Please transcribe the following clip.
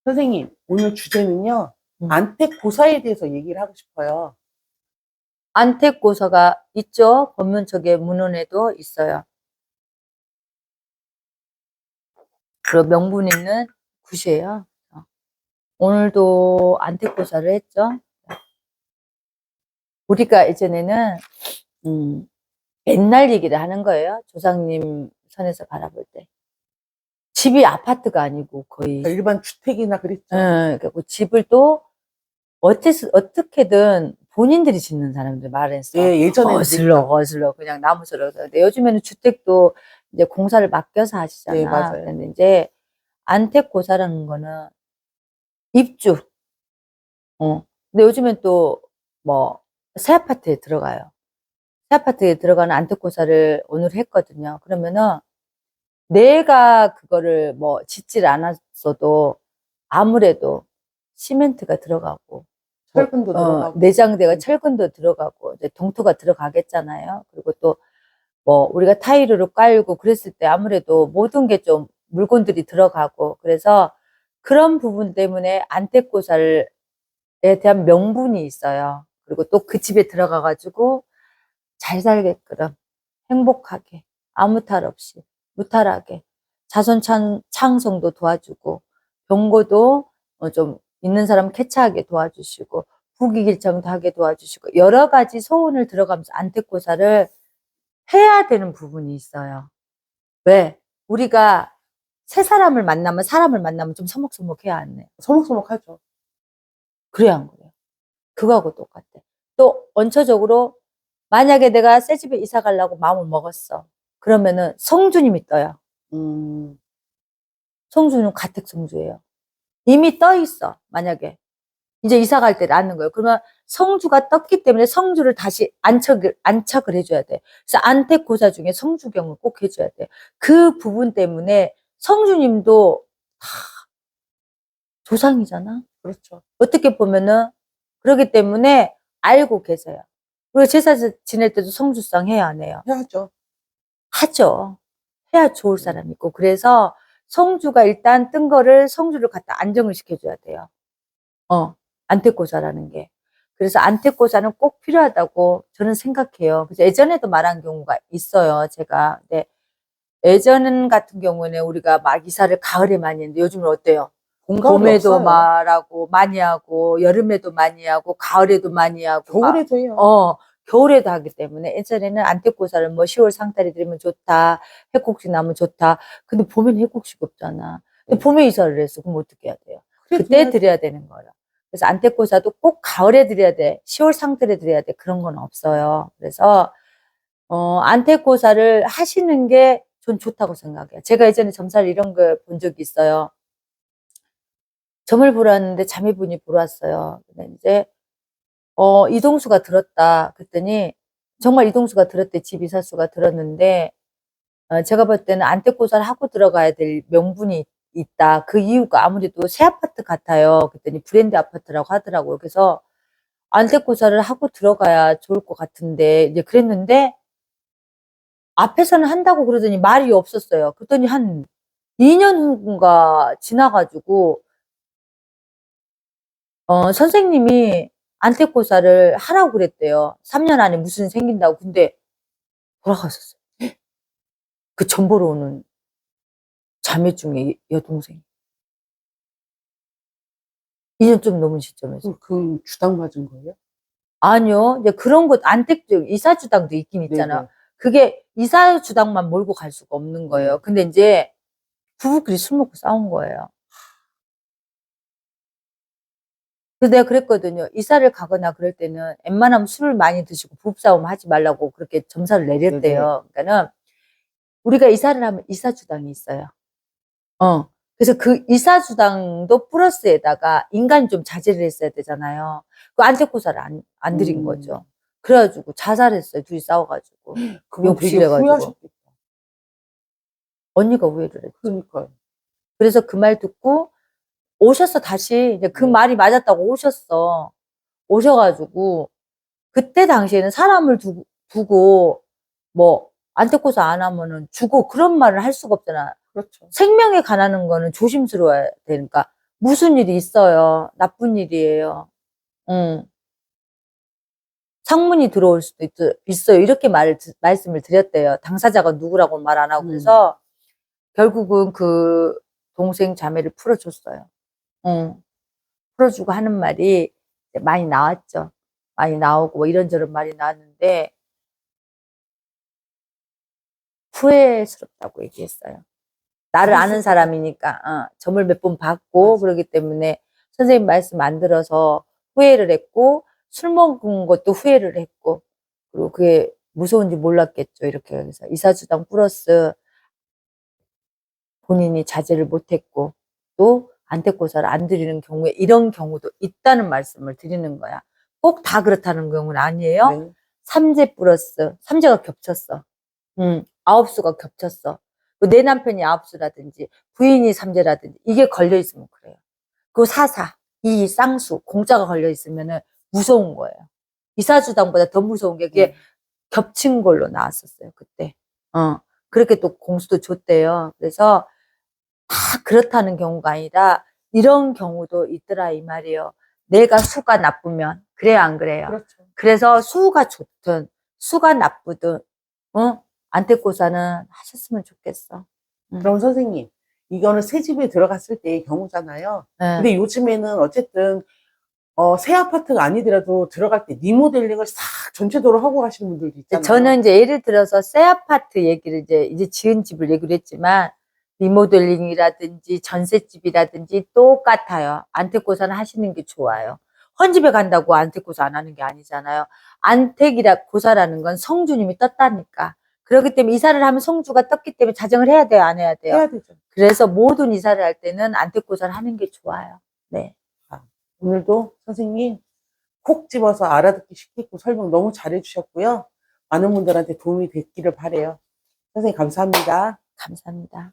선생님, 오늘 주제는요, 음. 안택고사에 대해서 얘기를 하고 싶어요. 안택고사가 있죠. 법문책에 문헌에도 있어요. 그 명분 있는 굿이에요. 오늘도 안택고사를 했죠. 우리가 예전에는 옛날 얘기를 하는 거예요. 조상님 선에서 바라볼 때. 집이 아파트가 아니고 거의 일반 주택이나 그랬죠. 그리고 집을 또 어떻게든 본인들이 짓는 사람들 말해서 예, 예전에는 거슬러 그냥 나무스러워. 근데 요즘에는 주택도 이제 공사를 맡겨서 하시잖아. 네, 맞아요. 근데 이제 안택고사라는 거는 입주. 근데 요즘엔 또 뭐 새 아파트에 들어가요. 새 아파트에 들어가는 안택고사를 오늘 했거든요. 그러면은 내가 그거를 뭐 짓질 않았어도 아무래도 시멘트가 들어가고 철근도 들어가고. 내장대가 철근도 들어가고 이제 동토가 들어가겠잖아요. 그리고 또 뭐 우리가 타일으로 깔고 그랬을 때 아무래도 모든 게 좀 물건들이 들어가고 그래서 그런 부분 때문에 안택고사에 대한 명분이 있어요. 그리고 또 그 집에 들어가 가지고 잘 살게끔 행복하게 아무 탈 없이 무탈하게 자손 창성도 도와주고 병고도 좀 있는 사람 쾌차하게 도와주시고 부귀길창도 하게 도와주시고 여러 가지 소원을 들어가면서 안택고사를 해야 되는 부분이 있어요. 왜? 우리가 새 사람을 만나면 좀 서먹서먹해야 안 해. 소목소목하죠. 그래야 안 그래요. 그거하고 똑같아. 또 원초적으로 만약에 내가 새 집에 이사 가려고 마음을 먹었어. 그러면은 성주님이 떠요. 성주는 가택성주예요. 이미 떠 있어. 만약에 이제 이사 갈 때 낳는 거예요. 그러면 성주가 떴기 때문에 성주를 다시 안착을 해줘야 돼. 그래서 안택고사 중에 성주경을 꼭 해줘야 돼. 그 부분 때문에 성주님도 다 조상이잖아. 그렇죠. 어떻게 보면은 그렇기 때문에 알고 계세요. 그리고 제사 지낼 때도 성주상 해야 안 해요? 해야죠. 하죠. 해야 좋을 사람이 있고. 그래서 성주가 일단 뜬 거를 성주를 갖다 안정을 시켜줘야 돼요. 안택고사라는 게. 그래서 안택고사는 꼭 필요하다고 저는 생각해요. 그래서 예전에도 말한 경우가 있어요. 제가. 근데 예전 같은 경우는 우리가 막 이사를 가을에 많이 했는데 요즘은 어때요? 봄에도 없어요. 말하고 많이 하고 여름에도 많이 하고 가을에도 많이 하고 겨울에도 해요. 겨울에도 하기 때문에 예전에는 안택고사를 뭐 10월 상달에 들으면 좋다. 해콕식 나면 좋다. 근데 봄에는 해콕식 없잖아. 근데 봄에 이사를 했어. 그럼 어떻게 해야 돼요? 그때 드려야 되는 거예요. 그래서 안택고사도 꼭 가을에 드려야 돼. 10월 상달에 드려야 돼. 그런 건 없어요. 그래서 안택고사를 하시는 게 전 좋다고 생각해요. 제가 예전에 점사를 이런 걸 본 적이 있어요. 점을 보러 왔는데 자매분이 보러 왔어요. 근데 이제 이동수가 들었다. 그랬더니 정말 이동수가 들었대. 집 이사수가 들었는데 제가 볼 때는 안택고사를 하고 들어가야 될 명분이 있다. 그 이유가 아무래도 새 아파트 같아요. 그랬더니 브랜드 아파트라고 하더라고요. 그래서 안택고사를 하고 들어가야 좋을 것 같은데 이제 그랬는데 앞에서는 한다고 그러더니 말이 없었어요. 그랬더니 한 2년 후인가 지나가지고 선생님이 안택고사를 하라고 그랬대요. 3년 안에 무슨 생긴다고. 근데 돌아가셨어요. 그 점 보러 오는 자매 중에 여동생. 2년 좀 넘은 시점에서. 그 주당 맞은 거예요? 아니요. 이제 그런 것, 이사주당도 있긴 있잖아. 네네. 그게 이사주당만 몰고 갈 수가 없는 거예요. 네. 근데 이제 부부끼리 술 먹고 싸운 거예요. 그래서 내가 그랬거든요. 이사를 가거나 그럴 때는 웬만하면 술을 많이 드시고 부부싸움 하지 말라고 그렇게 점사를 내렸대요. 그러니까는 우리가 이사를 하면 이사주당이 있어요. 그래서 그 이사주당도 플러스에다가 인간이 좀 자제를 했어야 되잖아요. 그 안택고사를 안 드린 거죠. 그래가지고 자살했어요. 둘이 싸워가지고. 그건 되게 욕실해가지고. 후회하셨겠다. 언니가 후회를 했죠. 그러니까요. 그래서 그 말 듣고 오셨어, 다시. 이제 그 말이 맞았다고 오셨어. 오셔가지고, 그때 당시에는 사람을 두고, 뭐, 안택고사 안 하면은 죽어. 그런 말을 할 수가 없잖아. 그렇죠. 생명에 관한 거는 조심스러워야 되니까. 무슨 일이 있어요. 나쁜 일이에요. 상문이 들어올 수도 있어요. 이렇게 말씀을 드렸대요. 당사자가 누구라고 말 안 하고. 그래서 결국은 그 동생 자매를 풀어줬어요. 풀어주고 하는 말이 많이 나왔죠. 많이 나오고 뭐 이런저런 말이 나왔는데 후회스럽다고 얘기했어요. 나를 아는 사람이니까 점을 몇 번 받고 맞아. 그러기 때문에 선생님 말씀 안 들어서 후회를 했고 술 먹은 것도 후회를 했고 그리고 그게 무서운지 몰랐겠죠. 이렇게 해서 이사주당 플러스 본인이 자제를 못했고 또 안택고사를 안 드리는 경우에 이런 경우도 있다는 말씀을 드리는 거야. 꼭 다 그렇다는 경우는 아니에요. 네. 삼재 플러스 삼재가 겹쳤어. 9수가 겹쳤어. 내 남편이 9수라든지 부인이 삼재라든지 이게 걸려 있으면 그래요. 그 사사, 이 쌍수, 공짜가 걸려 있으면은 무서운 거예요. 이사주당보다 더 무서운 게 그게 겹친 걸로 나왔었어요, 그때. 그렇게 또 공수도 줬대요. 그래서 다 그렇다는 경우가 아니라 이런 경우도 있더라 이 말이에요. 내가 수가 나쁘면 그래요 안 그래요? 그렇죠. 그래서 수가 좋든 수가 나쁘든 안택고사는 하셨으면 좋겠어. 그럼 선생님, 이거는 새 집에 들어갔을 때의 경우잖아요. 네. 근데 요즘에는 어쨌든 새 아파트가 아니더라도 들어갈 때 리모델링을 싹 전체적으로 하고 가시는 분들도 있잖아요. 저는 이제 예를 들어서 새 아파트 얘기를 이제 지은 집을 얘기를 했지만 리모델링이라든지 전셋집이라든지 똑같아요. 안택고사는 하시는 게 좋아요. 헌집에 간다고 안택고사 안 하는 게 아니잖아요. 안택이라 고사라는 건 성주님이 떴다니까. 그렇기 때문에 이사를 하면 성주가 떴기 때문에 자정을 해야 돼요, 안 해야 돼요? 해야 되죠. 그래서 모든 이사를 할 때는 안택고사를 하는 게 좋아요. 네. 오늘도 선생님 콕 집어서 알아듣기 쉽게 설명 너무 잘해 주셨고요. 많은 분들한테 도움이 됐기를 바라요. 선생님 감사합니다. 감사합니다.